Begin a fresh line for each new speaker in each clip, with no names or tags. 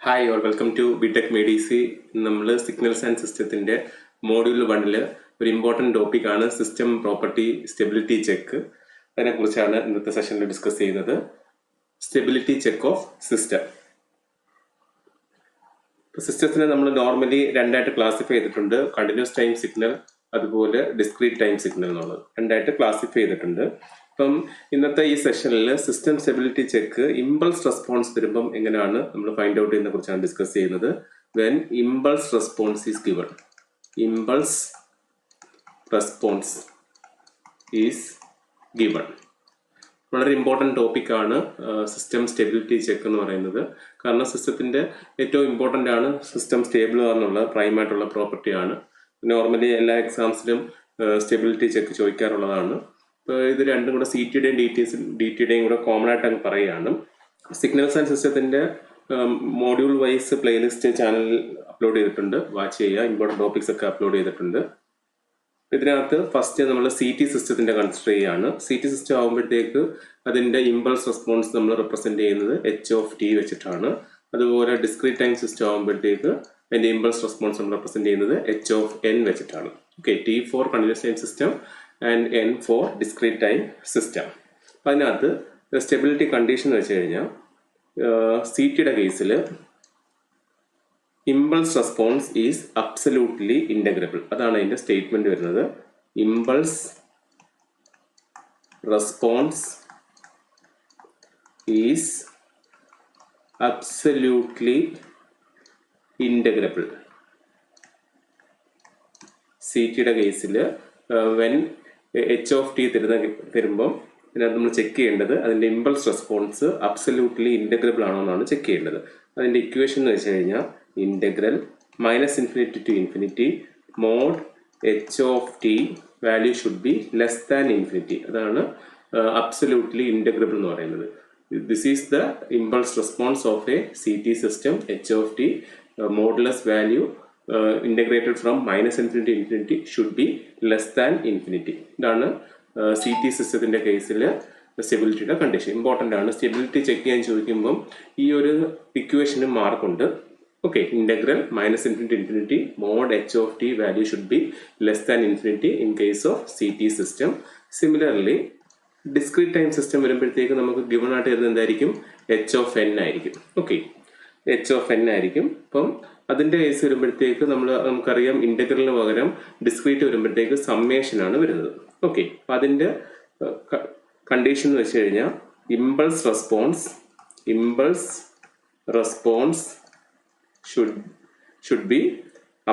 Hi or welcome to BTech MEDC. നമ്മൾ signals and സിസ്റ്റത്തിന്റെ module 1 ഒരു ഇമ്പോർട്ടൻറ്റ് ടോപ്പിക് ആണ് സിസ്റ്റം പ്രോപ്പർട്ടി സ്റ്റെബിലിറ്റി ചെക്ക്. അതിനെക്കുറിച്ചാണ് ഇന്നത്തെ സെഷനിൽ ഡിസ്കസ് ചെയ്യുന്നത്. Stability check of system. സിസ്റ്റത്തിനെ നമ്മൾ നോർമലി രണ്ടായിട്ട് ക്ലാസിഫൈ ചെയ്തിട്ടുണ്ട്. കണ്ടിന്യൂസ് ടൈം സിഗ്നൽ അതുപോലെ ഡിസ്ക്രീറ്റ് ടൈം സിഗ്നൽ എന്നുള്ളത് രണ്ടായിട്ട് ക്ലാസിഫൈ ചെയ്തിട്ടുണ്ട്. അപ്പം ഇന്നത്തെ ഈ സെഷനിൽ system stability check impulse response വരുമ്പം എങ്ങനെയാണ് നമ്മൾ ഫൈൻഡ് ഔട്ട് ചെയ്യുന്നതിനെ കുറിച്ചാണ് ഡിസ്കസ് ചെയ്യുന്നത്. When impulse response is given, impulse response is given വളരെ ഇമ്പോർട്ടൻറ്റ് ടോപ്പിക്കാണ് സിസ്റ്റം സ്റ്റെബിലിറ്റി ചെക്ക് എന്ന് പറയുന്നത്. കാരണം സിസ്റ്റത്തിൻ്റെ ഏറ്റവും ഇമ്പോർട്ടൻ്റ് ആണ് സിസ്റ്റം സ്റ്റേബിൾ എന്നുള്ള പ്രൈമായിട്ടുള്ള പ്രോപ്പർട്ടിയാണ്. നോർമലി എല്ലാ എക്സാംസിലും സ്റ്റെബിലിറ്റി ചെക്ക് ചോദിക്കാറുള്ളതാണ്. ഇത് രണ്ടും കൂടെ CTയുടെയും DTയുടെയും കൂടെ കോമൺ ആയിട്ട് അങ്ങ് പറയുകയാണ്. സിഗ്നൽസ് ആൻഡ് സിസ്റ്റത്തിൻ്റെ മോഡ്യൂൾ വൈസ് പ്ലേലിസ്റ്റ് ചാനലിൽ അപ്ലോഡ് ചെയ്തിട്ടുണ്ട്, വാച്ച് ചെയ്യുക. ഇമ്പോർട്ടൻറ്റ് ടോപ്പിക്സ് ഒക്കെ അപ്ലോഡ് ചെയ്തിട്ടുണ്ട്. ഇതിനകത്ത് ഫസ്റ്റ് നമ്മൾ CT സിസ്റ്റത്തിൻ്റെ കൺസിഡർ ചെയ്യുകയാണ്. CT സിസ്റ്റം ആകുമ്പോഴത്തേക്ക് അതിൻ്റെ ഇമ്പൾസ് റെസ്പോൺസ് നമ്മൾ റെപ്രസെൻറ്റ് ചെയ്യുന്നത് h(t) വെച്ചിട്ടാണ്. അതുപോലെ ഡിസ്ക്രീറ്റ് ടൈം സിസ്റ്റം ആകുമ്പോഴത്തേക്ക് അതിൻ്റെ ഇമ്പൾസ് റെസ്പോൺസ് നമ്മൾ റെപ്രസെൻറ്റ് ചെയ്യുന്നത് h(n) വെച്ചിട്ടാണ്. Okay, T for continuous time system and N for discrete time system. അപ്പം അതിനകത്ത് സ്റ്റെബിലിറ്റി കണ്ടീഷൻ എന്ന് വെച്ച് കഴിഞ്ഞാൽ CTയുടെ കേസിൽ impulse response is absolutely integrable. അതാണ് അതിൻ്റെ സ്റ്റേറ്റ്മെൻറ്റ് വരുന്നത്. Impulse response is absolutely integrable. CTയുടെ കേസിൽ വെൻ h(t) തരുമ്പം ഇതിനകത്ത് നമ്മൾ ചെക്ക് ചെയ്യേണ്ടത് അതിൻ്റെ ഇമ്പൾസ് റെസ്പോൺസ് അബ്സല്യൂട്ട്ലി ഇൻ്റഗ്രബിൾ ആണോ എന്നാണ് ചെക്ക് ചെയ്യേണ്ടത്. അതിൻ്റെ ഇക്വേഷൻ എന്ന് വെച്ച് കഴിഞ്ഞാൽ integral -∞ to ∞ mod h(t) value should be less than ∞. അതാണ് അബ്സല്യൂട്ട്ലി ഇൻ്റഗ്രബിൾ എന്ന് പറയുന്നത്. This is the impulse response of a CT system. h(t) modulus value integrated from -∞ to ∞ should be less than ∞. ഇതാണ് CT സിസ്റ്റത്തിൻ്റെ കേസിൽ സ്റ്റെബിലിറ്റിയുടെ condition. Important ആണ്. Stability check ചെയ്യാൻ ചോദിക്കുമ്പം ഈ ഒരു ഇക്വേഷന് മാർക്കുണ്ട്. Okay, integral -∞ to ∞ mod h(t) value should be less than ∞ in case of CT system. Similarly discrete time system വരുമ്പോഴത്തേക്ക് നമുക്ക് ഗിവൺ ആയിട്ട് വരുന്നത് എന്തായിരിക്കും? h(n) ആയിരിക്കും. ഓക്കെ, h(n) ആയിരിക്കും. അപ്പം അതിൻ്റെ കേസ് വരുമ്പോഴത്തേക്ക് നമുക്കറിയാം ഇൻ്റഗ്രലിന് പകരം ഡിസ്ക്രീറ്റ് വരുമ്പോഴത്തേക്ക് സമ്മേഷനാണ് വരുന്നത്. ഓക്കെ, അപ്പം അതിൻ്റെ കണ്ടീഷൻ എന്ന് വെച്ച് കഴിഞ്ഞാൽ impulse response should be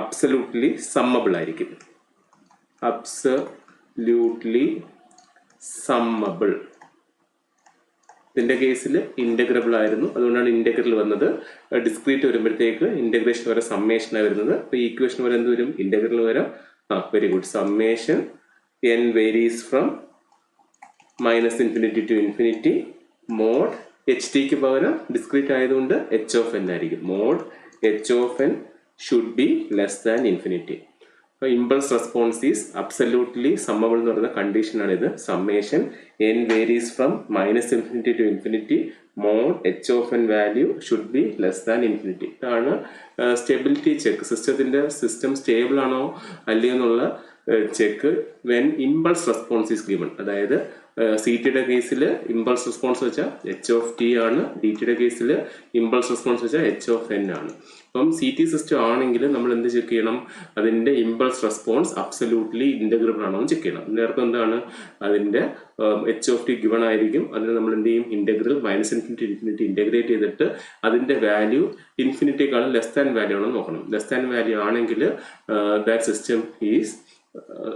absolutely summable ആയിരിക്കും. Absolutely summable. ഇതിൻ്റെ കേസിൽ ഇൻ്റഗ്രബിൾ ആയിരുന്നു, അതുകൊണ്ടാണ് ഇൻ്റഗ്രൽ വന്നത്. ഡിസ്ക്രീറ്റ് വരുമ്പോഴത്തേക്ക് ഇൻ്റഗ്രേഷൻ വരെ സമ്മേഷനാണ് വരുന്നത്. അപ്പോൾ ഈ ഇക്വേഷൻ വരെ എന്ത് വരും? ഇൻ്റഗ്രലിന് വരെ very good, summation n varies from -∞ to ∞ mod h(t)ക്ക് പകരം ഡിസ്ക്രീറ്റ് ആയതുകൊണ്ട് h(n) ആയിരിക്കും. Mod h(n) should be less than ∞. Impulse response is absolutely summable എന്ന് പറയുന്ന കണ്ടീഷനാണിത്. Summation n varies from -∞ to ∞ mod h(n) value should be less than ∞. ഇതാണ് stability check. System stable ആണോ അല്ലയോ എന്നുള്ള check when impulse response is given. അതായത് CTയുടെ കേസിൽ ഇമ്പൾസ് റെസ്പോൺസ് വെച്ചാൽ h(t) ആണ്, DTയുടെ കേസിൽ ഇമ്പൾസ് റെസ്പോൺസ് വെച്ചാൽ h(n) ആണ്. അപ്പം CT സിസ്റ്റം ആണെങ്കിൽ നമ്മൾ എന്ത് ചെക്ക് ചെയ്യണം? അതിൻ്റെ ഇമ്പൾസ് റെസ്പോൺസ് അബ്സല്യൂട്ട്ലി ഇൻ്റഗ്രബിൾ ആണോ എന്ന് ചെക്ക് ചെയ്യണം. നേരത്തെ എന്താണ്? അതിൻ്റെ h(t) ഗിവൺ ആയിരിക്കും. അതിന് നമ്മൾ എന്ത് ചെയ്യും? ഇൻ്റഗ്രൽ -∞ to ∞ ഇൻ്റഗ്രേറ്റ് ചെയ്തിട്ട് അതിൻ്റെ വാല്യൂ ഇൻഫിനിറ്റിക്കാളും ലെസ് ദാൻ വാല്യൂ ആണോ നോക്കണം. ലെസ് ദാൻ വാല്യൂ ആണെങ്കിൽ ദാറ്റ് സിസ്റ്റം ഈസ്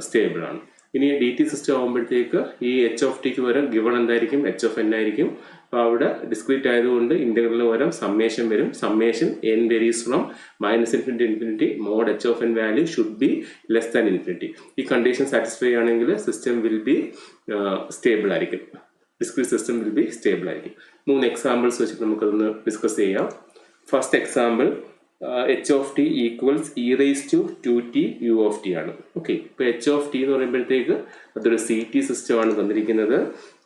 സ്റ്റേബിൾ ആണ്. ഇനി DT സിസ്റ്റം ആകുമ്പോഴത്തേക്ക് ഈ h(t)ക്ക് പകരം ഗിവൺ എന്തായിരിക്കും? h(n) ആയിരിക്കും. അപ്പോൾ അവിടെ ഡിസ്ക്രീറ്റ് ആയതുകൊണ്ട് ഇൻ്റഗ്രലിന് പകരം സമ്മേഷൻ വരും. Summation n varies from -∞ to ∞ mod h(n) value should be less than ∞. ഈ കണ്ടീഷൻ സാറ്റിസ്ഫൈ ആണെങ്കിൽ സിസ്റ്റം വിൽ ബി സ്റ്റേബിൾ ആയിരിക്കും. Discrete system will be stable ആയിരിക്കും. 3 എക്സാമ്പിൾസ് വെച്ചിട്ട് നമുക്കതൊന്ന് ഡിസ്കസ് ചെയ്യാം. First example h(t) equals e⁻²t u(t) ആണ്. Okay, ഇപ്പോൾ h(t) എന്ന് പറയുമ്പോഴത്തേക്ക് അതൊരു CT സിസ്റ്റമാണ് തന്നിരിക്കുന്നത്.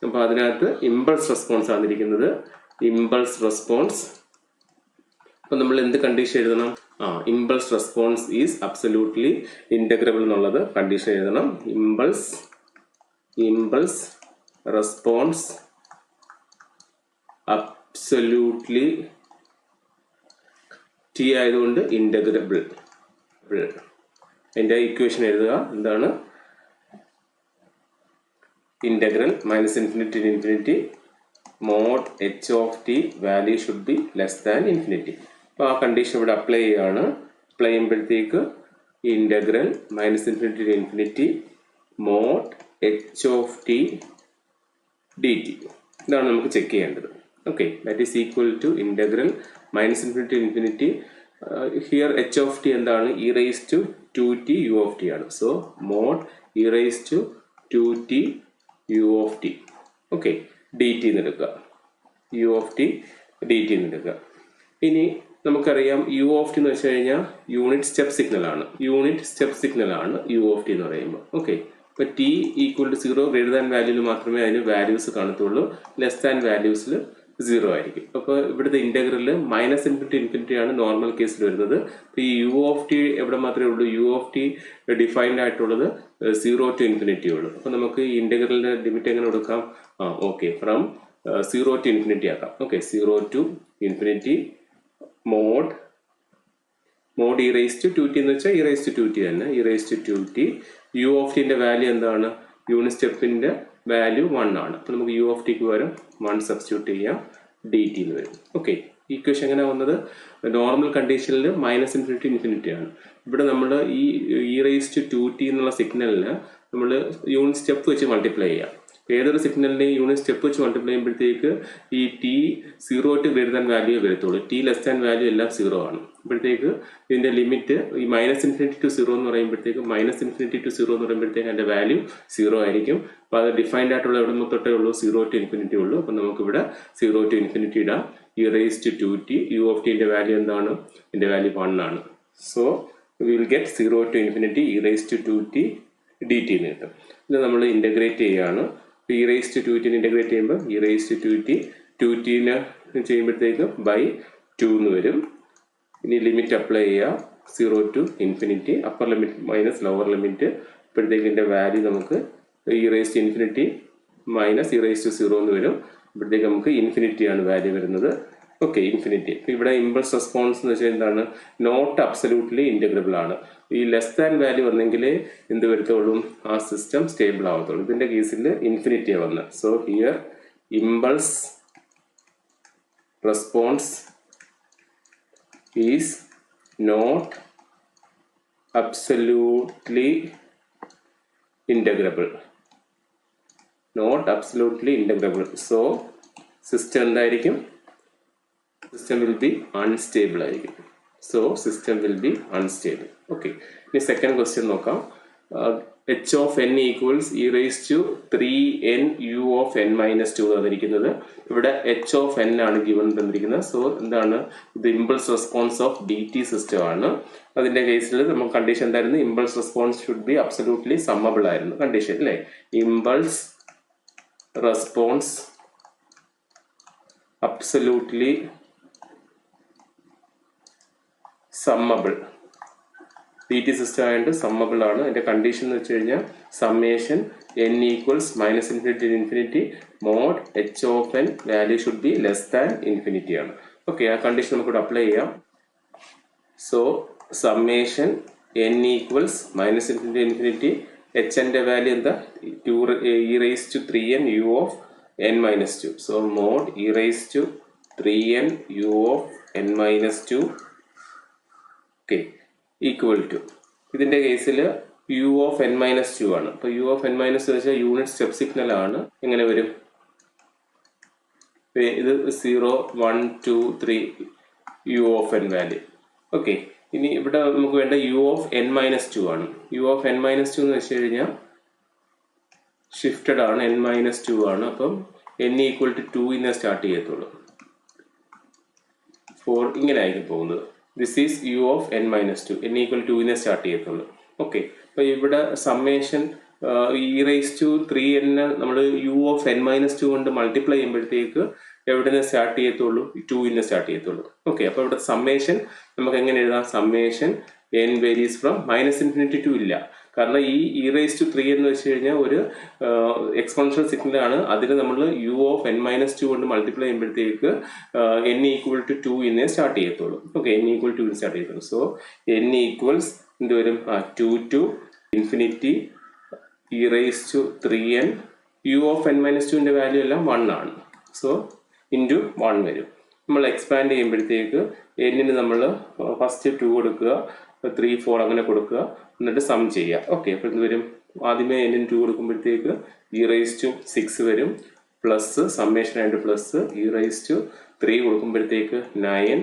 അപ്പോൾ അതിനകത്ത് ഇമ്പൾസ് റെസ്പോൺസ് തന്നിരിക്കുന്നത്. ഇമ്പൾസ് റെസ്പോൺസ് അപ്പോൾ നമ്മൾ എന്ത് കണ്ടീഷൻ എഴുതണം? Impulse response is absolutely integrable എന്നുള്ളത് കണ്ടീഷൻ എഴുതണം. ഇമ്പൾസ് റെസ്പോൺസ് അബ്സല്യൂട്ട്ലി ടി ആയതുകൊണ്ട് ഇന്റഗ്രബിൾ. അതിൻ്റെ ഇക്വേഷൻ എഴുതുക. എന്താണ്? Integral -∞ to ∞ mod h of t value should be less than infinity. അപ്പോൾ ആ കണ്ടീഷൻ ഇവിടെ അപ്ലൈ ചെയ്യുകയാണ്. അപ്ലൈ ചെയ്യുമ്പോഴത്തേക്ക് integral -∞ to ∞ mod h of t dt ഇതാണ് നമുക്ക് ചെക്ക് ചെയ്യേണ്ടത്. Okay, that is equal to integral -∞ to ∞. Here h of t എന്താണ്? e raised to 2t u of t ആണ്. So mod e raised to 2t u of t. Okay, dt എന്ന് എടുക്കുക. u of t dt എന്ന് എടുക്കുക. ഇനി നമുക്കറിയാം u of t എന്ന് വെച്ച് കഴിഞ്ഞാൽ യൂണിറ്റ് സ്റ്റെപ്പ് സിഗ്നൽ ആണ്. u of t എന്ന് പറയുമ്പോൾ. ഓക്കെ, ഇപ്പോൾ t equal to 0 greater than വാല്യൂവിൽ മാത്രമേ അതിന് വാല്യൂസ് കാണത്തുള്ളൂ. ലെസ് ദാൻ വാല്യൂസിൽ 0 ആയിരിക്കും. അപ്പോൾ ഇവിടുത്തെ ഇന്റഗ്രൽ -∞ to ∞ ആണ് നോർമൽ കേസിൽ വരുന്നത്. അപ്പോൾ ഈ u of t എവിടെ മാത്രമേ ഉള്ളൂ? u of t ഡിഫൈൻഡ് ആയിട്ടുള്ളത് 0 to ∞ ഉള്ളൂ. അപ്പോൾ നമുക്ക് ഈ ഇന്റഗ്രലിന്റെ ലിമിറ്റ് എങ്ങനെ കൊടുക്കാം? ഓക്കെ, ഫ്രം 0 to ∞ ആക്കാം. Okay, 0 to ∞ mod e raised to 2t എന്ന് വെച്ചാൽ e raised to 2t തന്നെ. e raised to 2t. u of t ന്റെ വാല്യൂ എന്താണ്? യൂണിറ്റ് സ്റ്റെപ്പിന്റെ വാല്യൂ 1 ആണ്. അപ്പോൾ നമുക്ക് u of t ക്ക് പകരം 1 സബ്സ്റ്റിറ്റ്യൂട്ട് ചെയ്യാം. dt എന്ന് വരും. ഓക്കെ, ഈക്വേഷൻ എങ്ങനെ വന്നത്? നോർമൽ കണ്ടീഷനിൽ -∞ to ∞ ആണ്. ഇവിടെ നമ്മൾ ഈ e raised to 2t എന്നുള്ള സിഗ്നലിന് നമ്മൾ യൂണിറ്റ് സ്റ്റെപ്പ് വെച്ച് മൾട്ടിപ്ലൈ ചെയ്യാം. ഏതൊരു സിഗ്നലിനെയും യൂണിറ്റ് സ്റ്റെപ്പ് വെച്ച് മൾട്ടിപ്ലൈ ചെയ്യുമ്പോഴത്തേക്ക് ഈ t 0 to greater than value വരത്തുള്ളൂ. t ലെസ് ദാൻ വാല്യൂ എല്ലാം 0 ആണ്. അപ്പോഴത്തേക്ക് ഇതിന്റെ ലിമിറ്റ് ഈ -∞ to 0 എന്ന് പറയുമ്പോഴത്തേക്ക് -∞ to 0 എന്ന് പറയുമ്പോഴത്തേക്ക് അതിന്റെ വാല്യൂ 0 ആയിരിക്കും. അപ്പോൾ അത് ഡിഫൈൻഡ് ആയിട്ടുള്ള എവിടെ നിന്ന് തൊട്ടേ ഉള്ളൂ? 0 to ∞ ഉള്ളൂ. അപ്പോൾ നമുക്കിവിടെ 0 to ∞ ഇടാം. e raised to 2t. u of t ന്റെ വാല്യൂ എന്താണ്? ഇതിന്റെ വാല്യൂ 1 ആണ്. So we will get 0 to ∞ e raised to 2t dt എന്ന് കിട്ടും. ഇത് നമ്മൾ ഇന്റഗ്രേറ്റ് ചെയ്യുകയാണ്. e raised to 2t integrate ചെയ്യുമ്പോൾ e raised to 2t ചെയ്യുമ്പോഴത്തേക്ക് ബൈ 2 എന്ന് വരും. ഇനി ലിമിറ്റ് അപ്ലൈ ചെയ്യുക. 0 to ∞, upper limit minus lower limit. ഇപ്പോഴത്തേക്ക് ഇതിന്റെ വാല്യൂ നമുക്ക് e raised to ∞ minus e raised to 0 എന്ന് വരും. ഇപ്പോഴത്തേക്ക് നമുക്ക് ഇൻഫിനിറ്റി ആണ് വാല്യൂ വരുന്നത്. Okay, infinity. ഇവിടെ ഇമ്പൾസ് റെസ്പോൺസ് എന്ന് വെച്ചാൽ എന്താണ്? നോട്ട് അബ്സല്യൂട്ട്ലി ഇന്റഗ്രബിൾ ആണ്. ഈ ലെസ് ദാൻ വാല്യൂ വന്നെങ്കിൽ എന്ത് വരത്തുള്ളൂ? ആ സിസ്റ്റം സ്റ്റേബിൾ ആവത്തുള്ളൂ. ഇതിന്റെ കേസിൽ ഇൻഫിനിറ്റിയാണ് വന്നത്. So here impulse response is not absolutely integrable. So system എന്തായിരിക്കും? സിസ്റ്റം വിൽ ബി അൺസ്റ്റേബിൾ ആയിരിക്കും. So system will be unstable. Okay, ഇനി സെക്കൻഡ് ക്വസ്റ്റ്യൻ നോക്കാം. h of n equals e raised to 3n u of n minus 2 തന്നിരിക്കുന്നത്. ഇവിടെ h of n ആണ് given തന്നിരിക്കുന്നത്. So എന്താണ്? ഇത് impulse response of dt system ആണ്. അതിന്റെ കേസിൽ നമുക്ക് കണ്ടീഷൻ എന്തായിരുന്നു? Impulse response should be absolutely summable ആയിരുന്നു കണ്ടീഷൻ അല്ലേ? Impulse response absolutely summable. dt system ആയതുകൊണ്ട് സമ്മബിൾ ആണ്. അതിന്റെ കണ്ടീഷൻ എന്ന് വെച്ച് കഴിഞ്ഞാൽ summation n equals -∞ to ∞ mod h of n value should be less than infinity ആണ്. ഓക്കെ, ആ കണ്ടീഷൻ നമുക്ക് അപ്ലൈ ചെയ്യാം. So summation n equals -∞ to ∞, h ന്റെ വാല്യൂ എന്താ? e raised to 3n u of n minus 2. So mod e raised to 3n u of n minus 2 okay equal to ഇതിന്റെ കേസിൽ u of n minus 2 ആണ്. അപ്പോൾ u of n minus 2 വെച്ചാൽ unit step signal ആണ്. എങ്ങനെ വരും? ഇത് 0 1 2 3 u of n value. Okay, ഇനി ഇവിടെ നമുക്ക് വേണ്ട u of n minus 2 ആണ്. u of n minus 2 എന്ന് വെച്ച് കഴിഞ്ഞാൽ ഷിഫ്റ്റഡ് ആണ്, n minus 2 ആണ്. അപ്പം n ഈക്വൽ ടു 2 ഇന്നെ സ്റ്റാർട്ട് ചെയ്യത്തുള്ളൂ. 4 ഇങ്ങനെ ആയിരിക്കും പോകുന്നത്. This is u of n minus 2, n equal 2 ഇന്നെ സ്റ്റാർട്ട് ചെയ്യത്തുള്ളൂ. ഓക്കെ, അപ്പോൾ ഇവിടെ summation e raised to 3n നമ്മൾ u of n minus 2 കൊണ്ട് മൾട്ടിപ്ലൈ ചെയ്യുമ്പോഴത്തേക്ക് എവിടെ നിന്ന് സ്റ്റാർട്ട് ചെയ്യത്തുള്ളൂ? 2 സ്റ്റാർട്ട് ചെയ്യത്തുള്ളൂ. ഓക്കെ, അപ്പോൾ ഇവിടെ സമ്മേഷൻ നമുക്ക് എങ്ങനെ എഴുതാം? Summation n varies from -∞ to ഇല്ല. കാരണം ഈ e⁻³ എന്ന് വെച്ച് കഴിഞ്ഞാൽ ഒരു എക്സ്പോണൻഷ്യൽ സിഗ്നൽ ആണ്. അതിന് നമ്മൾ u(n-2) കൊണ്ട് മൾട്ടിപ്ലൈ ചെയ്യുമ്പോഴത്തേക്ക് n = 2 സ്റ്റാർട്ട് ചെയ്യത്തുള്ളൂ. ഓക്കെ, n = 2 സ്റ്റാർട്ട് ചെയ്യത്തുള്ളൂ. സോ n ഈക്വൽസ് എന്ത് വരും? 2 to infinity e⁻3n. u(n-2) value എല്ലാം 1 ആണ്. സോ ഇൻറ്റു 1 വരും. നമ്മൾ എക്സ്പാൻഡ് ചെയ്യുമ്പോഴത്തേക്ക് എന്നിന് നമ്മൾ ഫസ്റ്റ് 2 കൊടുക്കുക, 3, 4 അങ്ങനെ കൊടുക്കുക, എന്നിട്ട് സം ചെയ്യുക. ഓക്കെ, അപ്പോൾ എന്ത് വരും? ആദ്യമേ n 2 കൊടുക്കുമ്പോഴത്തേക്ക് e⁻6 വരും, പ്ലസ് സമ്മേഷൻ ആയിട്ട് പ്ലസ് e⁻3 കൊടുക്കുമ്പോഴത്തേക്ക് 9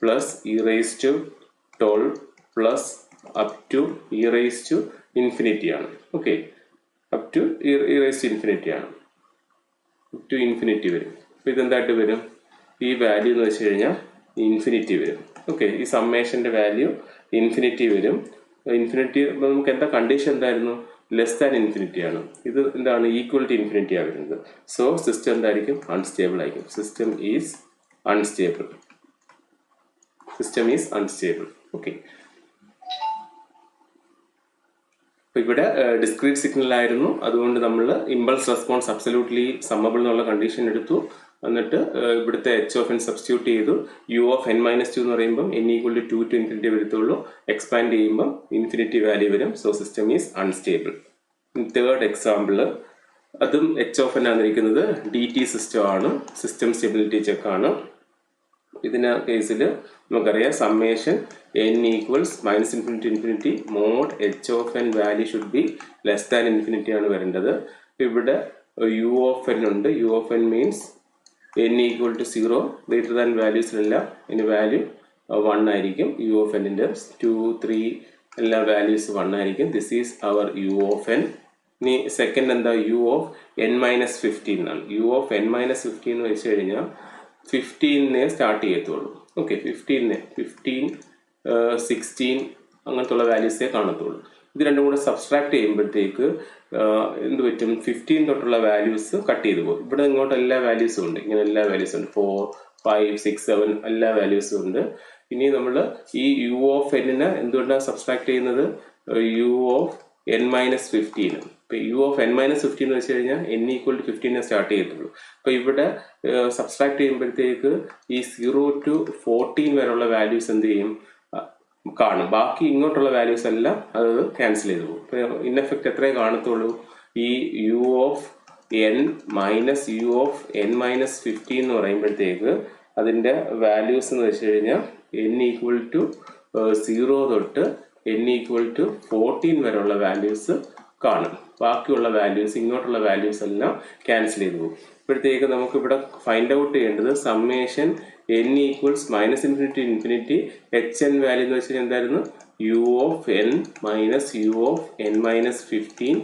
plus e⁻12 plus up to e⁻∞ ആണ്. ഓക്കെ, അപ് ടു e⁻∞ ആണ്, അപ് ടു ഇൻഫിനിറ്റി വരും. അപ്പോൾ ഇതെന്തായിട്ട് വരും? ഈ വാല്യൂ എന്ന് വെച്ച് കഴിഞ്ഞാൽ ഇൻഫിനിറ്റി വരും. ഓക്കെ, ഈ സമ്മേഷൻ്റെ വാല്യൂ ഇൻഫിനിറ്റി വരും. ഇൻഫിനിറ്റി നമുക്ക് എന്താ കണ്ടീഷൻ എന്തായിരുന്നു? < ആണ്. ഇത് എന്താണ്? ഈക്വൽ ടു ഇൻഫിനിറ്റി ആണ് വരുന്നത്. സോ സിസ്റ്റം എന്തായിരിക്കും? അൺസ്റ്റേബിൾ ആയിരിക്കും. System is unstable. System is unstable. Okay, ഇവിടെ ഡിസ്ക്രീറ്റ് സിഗ്നൽ ആയിരുന്നു, അതുകൊണ്ട് നമ്മൾ ഇമ്പൾസ് റെസ്പോൺസ് അബ്സല്യൂട്ട്ലി സമ്മബിൾ എന്നുള്ള കണ്ടീഷൻ എടുത്തു. എന്നിട്ട് ഇവിടുത്തെ h(n) സബ്സ്റ്റിറ്റ്യൂട്ട് ചെയ്തു. u(n-2) എന്ന് പറയുമ്പോൾ n = 2 to ഇൻഫിനിറ്റി വരത്തുള്ളൂ. എക്സ്പാൻഡ് ചെയ്യുമ്പോൾ ഇൻഫിനിറ്റി വാല്യൂ വരും. So system is unstable. Third example, അതും h(n) ആയിരിക്കുന്നത് DT സിസ്റ്റം ആണ്. സിസ്റ്റം സ്റ്റെബിലിറ്റി ചെക്ക് ആണ്. ഇതിന് കേസിൽ നമുക്കറിയാം summation n equals -∞ to infinity mod h(n) value should be < ആണ് വരേണ്ടത്. ഇവിടെ u(n) ഉണ്ട്. u(n) means n = 0 greater than വാല്യൂസിലെല്ലാം ഇതിന് വാല്യൂ 1 ആയിരിക്കും. u(n) 2, 3 എല്ലാ വാല്യൂസ് 1 ആയിരിക്കും. This is our u(n). ഇനി സെക്കൻഡ് എന്താ? u(n-15) ആണ്. u(n-15) എന്ന് വെച്ച് കഴിഞ്ഞാൽ 15 സ്റ്റാർട്ട് ചെയ്യത്തുള്ളൂ. ഓക്കെ, 15, 16 അങ്ങനത്തുള്ള വാല്യൂസേ കാണത്തുള്ളൂ. ഇത് രണ്ടും കൂടെ സബ്സ്ട്രാക്ട് ചെയ്യുമ്പോഴത്തേക്ക് എന്ത് പറ്റും? 15 തൊട്ടുള്ള വാല്യൂസ് കട്ട് ചെയ്ത് പോകും. ഇവിടെ ഇങ്ങോട്ട് എല്ലാ വാല്യൂസും ഉണ്ട്. ഇങ്ങനെ എല്ലാ വാല്യൂസും ഉണ്ട്. 4, 5, 6, 7 എല്ലാ വാല്യൂസും ഉണ്ട്. ഇനി നമ്മൾ ഈ u(n) എന്തുകൊണ്ടാണ് സബ്സ്ട്രാക്ട് ചെയ്യുന്നത്? u(n-15). ഇപ്പൊ u(n-15) എന്ന് വെച്ച് കഴിഞ്ഞാൽ n = 15 സ്റ്റാർട്ട് ചെയ്യത്തുള്ളൂ. അപ്പൊ ഇവിടെ സബ്സ്ട്രാക്ട് ചെയ്യുമ്പോഴത്തേക്ക് ഈ 0 to 14 വരെയുള്ള വാല്യൂസ് എന്ത് ചെയ്യും? കാണും. ബാക്കി ഇങ്ങോട്ടുള്ള വാല്യൂസ് എല്ലാം അത് ക്യാൻസൽ ചെയ്ത് പോകും. ഇൻ എഫക്റ്റ് എത്രയേ കാണത്തുള്ളൂ? ഈ u(n-15) എന്ന് പറയുമ്പോഴത്തേക്ക് അതിൻ്റെ വാല്യൂസ് എന്ന് വെച്ച് കഴിഞ്ഞാൽ n = 0 തൊട്ട് n = 14 വരെയുള്ള വാല്യൂസ് കാണും. ബാക്കിയുള്ള വാല്യൂസ് ഇങ്ങോട്ടുള്ള വാല്യൂസ് എല്ലാം ക്യാൻസൽ ചെയ്ത് പോകും. ഇപ്പോഴത്തേക്ക് നമുക്ക് ഇവിടെ ഫൈൻഡ് ഔട്ട് ചെയ്യേണ്ടത് summation n equals -∞ to infinity hn value എന്ന് വെച്ചാൽ എന്തായിരുന്നു? u(n-u(n-15)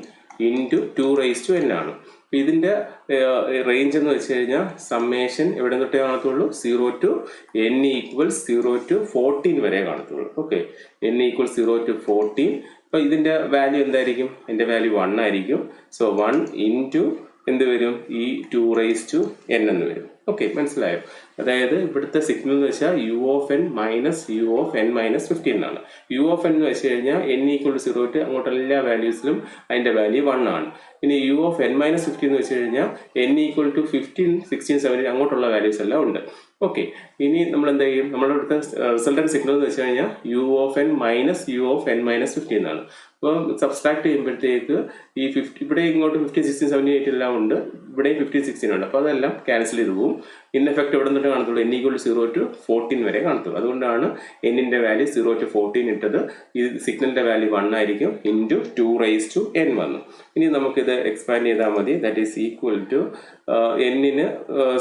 ഇൻറ്റു 2n ആണ്. ഇതിൻ്റെ റേഞ്ച് എന്ന് വെച്ച് കഴിഞ്ഞാൽ സമ്മേഷൻ എവിടെ തൊട്ടേ കാണത്തുള്ളൂ? 0 to n = 0 to 14 വരെ കാണത്തുള്ളൂ. Okay, n = 0 to 14. അപ്പോൾ ഇതിൻ്റെ വാല്യൂ എന്തായിരിക്കും? എൻ്റെ വാല്യൂ 1 ആയിരിക്കും. സോ 1 ഇൻറ്റു എന്ത് വരും? ഈ 2n എന്ന് വരും. ഓക്കെ, മനസ്സിലായോ? അതായത് ഇവിടുത്തെ സിഗ്നൽ എന്ന് വെച്ചാൽ u(n-u(n-15) എന്നാണ്. u(n) എന്ന് വെച്ച് കഴിഞ്ഞാൽ n = 0 to അങ്ങോട്ട് എല്ലാ വാല്യൂസിലും അതിൻ്റെ വാല്യൂ 1 ആണ്. ഇനി u(n-15) എന്ന് വെച്ച് കഴിഞ്ഞാൽ n = 15, 16, 17 അങ്ങോട്ടുള്ള വാല്യൂസ് എല്ലാം ഉണ്ട്. ഓക്കെ, ഇനി നമ്മൾ എന്താ ചെയ്യും? നമ്മുടെ ഇവിടുത്തെ റിസൾട്ടൻറ്റ് സിഗ്നൽ എന്ന് വെച്ച് കഴിഞ്ഞാൽ u(n-u(n-15) എന്നാണ്. അപ്പോൾ സബ്സ്ട്രാക്ട് ചെയ്യുമ്പോഴത്തേക്ക് ഈ 50 ഇവിടെ ഇങ്ങോട്ട് 15, 16, 17, 18 എല്ലാം ഉണ്ട്. ഇവിടെയും 15, 16 ഉണ്ട്. അപ്പോൾ അതെല്ലാം ക്യാൻസൽ ചെയ്ത് പോകും. ഇൻ എഫക്റ്റ് എവിടെ നിന്നിട്ട് കാണത്തുള്ളൂ? n = 0 to 14 വരെ കാണത്തുള്ളൂ. അതുകൊണ്ടാണ് n-ന്റെ വാല്യൂ 0 to 14 ഇട്ടത്. ഈ സിഗ്നലിൻ്റെ വാല്യൂ 1 ആയിരിക്കും ഇൻറ്റു 2n വന്നു. ഇനി നമുക്കിത് എക്സ്പാൻഡ് ചെയ്താൽ മതി. ദാറ്റ് ഈസ് ഈക്വൽ ടു n-ന്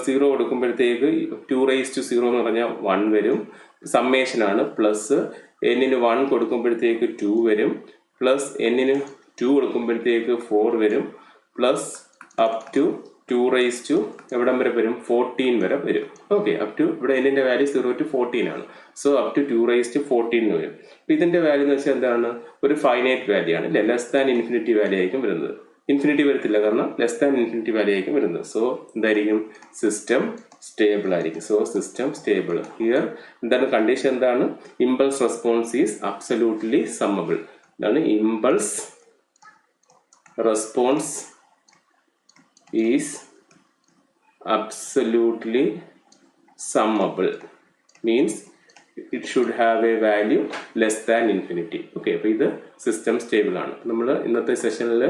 0 കൊടുക്കുമ്പോഴത്തേക്ക് 2n എന്ന് പറഞ്ഞാൽ 1 വരും. സമ്മേഷനാണ്. പ്ലസ് n-ന് 1 കൊടുക്കുമ്പോഴത്തേക്ക് 2 വരും. പ്ലസ് n-ന് 2 കൊടുക്കുമ്പോഴത്തേക്ക് 4 വരും. പ്ലസ് അപ് ടു 2 എവിടം വരെ വരും? 14 വരെ വരും. ഓക്കെ, അപ് ടു ഇവിടെ n-ന്റെ വാല്യൂ 0 to 14 ആണ്. സോ അപ് ടു 2n വരും. ഇതിന്റെ വാല്യൂ എന്ന് വെച്ചാൽ എന്താണ്? ഒരു ഫൈനൈറ്റ് വാല്യൂ ആണ്. < വാല്യൂ ആയിരിക്കും വരുന്നത്. ഇൻഫിനിറ്റി വരത്തില്ല, കാരണം < വാല്യൂ ആയിരിക്കും വരുന്നത്. സോ എന്തായിരിക്കും? സിസ്റ്റം സ്റ്റേബിൾ ആയിരിക്കും. So system stable. ഹിയർ എന്താണ് കണ്ടീഷൻ? എന്താണ്? Impulse response is absolutely summable. എന്താണ്? Impulse response is absolutely summable means it should have a value less than infinity. Okay, അപ്പോൾ ഇത് സിസ്റ്റം സ്റ്റേബിൾ ആണ്. നമ്മൾ ഇന്നത്തെ സെഷനിൽ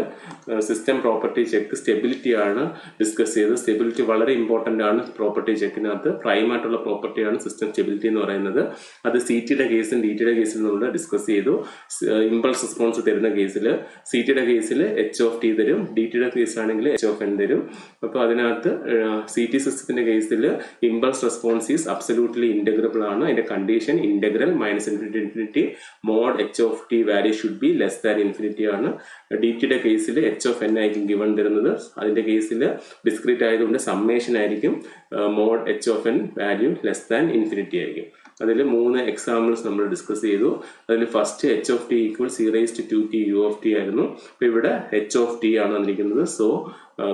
സിസ്റ്റം പ്രോപ്പർട്ടി ചെക്ക് സ്റ്റെബിലിറ്റി ആണ് ഡിസ്കസ് ചെയ്തത്. സ്റ്റെബിലിറ്റി വളരെ ഇമ്പോർട്ടൻ്റ് ആണ് പ്രോപ്പർട്ടി ചെക്കിനകത്ത്. പ്രൈമായിട്ടുള്ള പ്രോപ്പർട്ടിയാണ് സിസ്റ്റം സ്റ്റെബിലിറ്റി എന്ന് പറയുന്നത്. അത് CTയുടെ കേസും DTയുടെ കേസിൽ നമ്മൾ ഡിസ്കസ് ചെയ്തു. ഇമ്പൾസ് റെസ്പോൺസ് തരുന്ന കേസിൽ CTയുടെ കേസിൽ h(t) തരും, DTയുടെ കേസിലാണെങ്കിൽ h(n) തരും. അപ്പോൾ അതിനകത്ത് CT സിസ്റ്റത്തിന്റെ കേസിൽ impulse response is absolutely integrable ആണ്. അതിന്റെ condition integral -∞ mod h(t) value should be less than infinity ആണ്. DTയുടെ കേസിൽ h(n) ആയിരിക്കും ഗിവൺ തരുന്നത്. അതിന്റെ കേസിൽ ഡിസ്ക്രീറ്റ് ആയതുകൊണ്ട് സമ്മേഷൻ ആയിരിക്കും mod h(n) value less than infinity ആയിരിക്കും. അതിൽ 3 എക്സാമ്പിൾസ് നമ്മൾ ഡിസ്കസ് ചെയ്തു. അതിൽ ഫസ്റ്റ് h(t) = e⁻²t u(t) ആയിരുന്നു. അപ്പോൾ ഇവിടെ h(t) ആണ് വന്നിരിക്കുന്നത്. സോ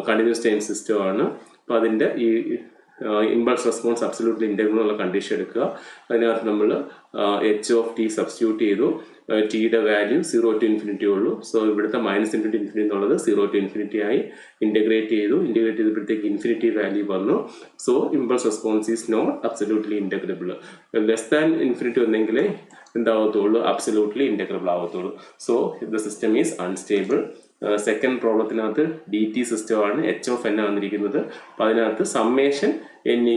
കണ്ടിന്യൂസ് ടൈം സിസ്റ്റം ആണ്. അപ്പോൾ അതിന്റെ ഈ ഇമ്പൾസ് റെസ്പോൺസ് അബ്സല്യൂട്ട്ലി ഇന്റഗ്രൽ എന്നുള്ള കണ്ടീഷൻ എടുക്കുക. അതിനകത്ത് നമ്മൾ h(t) സബ്സ്റ്റിറ്റ്യൂട്ട് ചെയ്തു. ടിയുടെ വാല്യൂ 0 to ∞ ഉള്ളൂ. സോ ഇവിടുത്തെ -∞ എന്നുള്ളത് 0 to ∞ ആയി ഇൻ്റഗ്രേറ്റ് ചെയ്തു. ഇൻ്റഗ്രേറ്റ് ചെയ്തപ്പോഴത്തേക്ക് ഇൻഫിനിറ്റി വാല്യൂ വന്നു. So impulse response is not absolutely integrable. Less than infinity വന്നെങ്കിലേ എന്താവത്തുള്ളൂ? അബ്സല്യൂട്ട്ലി ഇന്റഗ്രബിൾ ആവത്തുള്ളൂ. So the system is unstable. Second പ്രോബ്ലത്തിനകത്ത് DT സിസ്റ്റം ആണ്, h(n) വന്നിരിക്കുന്നത്. അപ്പോൾ അതിനകത്ത് summation n =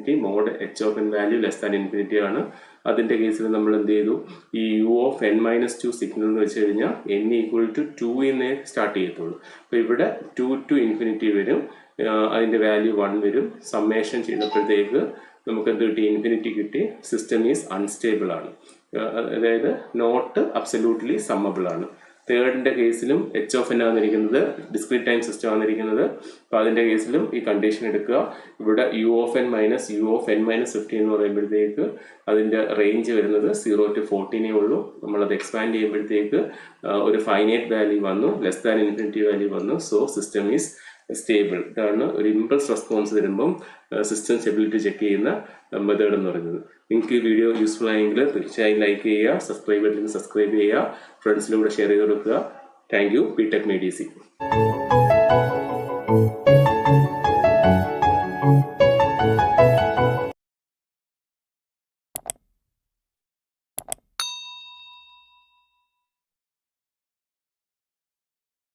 -∞ mod h(n) value less than infinity ആണ്. അതിന്റെ കേസിൽ നമ്മൾ എന്ത് ചെയ്തു? ഈ u(n-2) സിഗ്നൽ എന്ന് വെച്ച് കഴിഞ്ഞാൽ n = 2 സ്റ്റാർട്ട് ചെയ്യത്തുള്ളൂ. അപ്പോൾ ഇവിടെ 2 to ∞ വരും. അതിന്റെ വാല്യൂ 1 വരും. സമ്മേഷൻ ചെയ്തപ്പോഴത്തേക്ക് നമുക്ക് എന്ത് കിട്ടി? ഇൻഫിനിറ്റി കിട്ടി. സിസ്റ്റം ഈസ് അൺസ്റ്റേബിൾ ആണ്, അതായത് നോട്ട് അബ്സല്യൂട്ട്ലി സമ്മബിൾ ആണ്. തേർഡിന്റെ കേസിലും h(n) വന്നിരിക്കുന്നത് ഡിസ്ക്രീറ്റ് ടൈം സിസ്റ്റം വന്നിരിക്കുന്നത്. അപ്പോൾ അതിന്റെ കേസിലും ഈ കണ്ടീഷൻ എടുക്കുക. ഇവിടെ u(n - u(n-50) എന്ന് പറയുമ്പോഴത്തേക്ക് അതിന്റെ റേഞ്ച് വരുന്നത് 0 to 14 ഉള്ളൂ. നമ്മളത് എക്സ്പാൻഡ് ചെയ്യുമ്പോഴത്തേക്ക് ഒരു ഫൈനൈറ്റ് വാല്യൂ വന്നു, ലെസ് ദാൻ ഇൻഫിനിറ്റി വാല്യൂ വന്നു. So system is stable. ഇതാണ് ഒരു ഇമ്പൾസ് റെസ്പോൺസ് വരുമ്പം സിസ്റ്റം സ്റ്റെബിലിറ്റി ചെക്ക് ചെയ്യുന്ന മെത്തേഡ് എന്ന് പറയുന്നത്. നിങ്ങൾക്ക് ഈ വീഡിയോ യൂസ്ഫുൾ ആയെങ്കിൽ തീർച്ചയായും ലൈക്ക് ചെയ്യുക, സബ്സ്ക്രൈബ് ചെയ്യുക, ഫ്രണ്ട്സിലൂടെ ഷെയർ ചെയ്ത് കൊടുക്കുക. Thank you. BTech MEDC.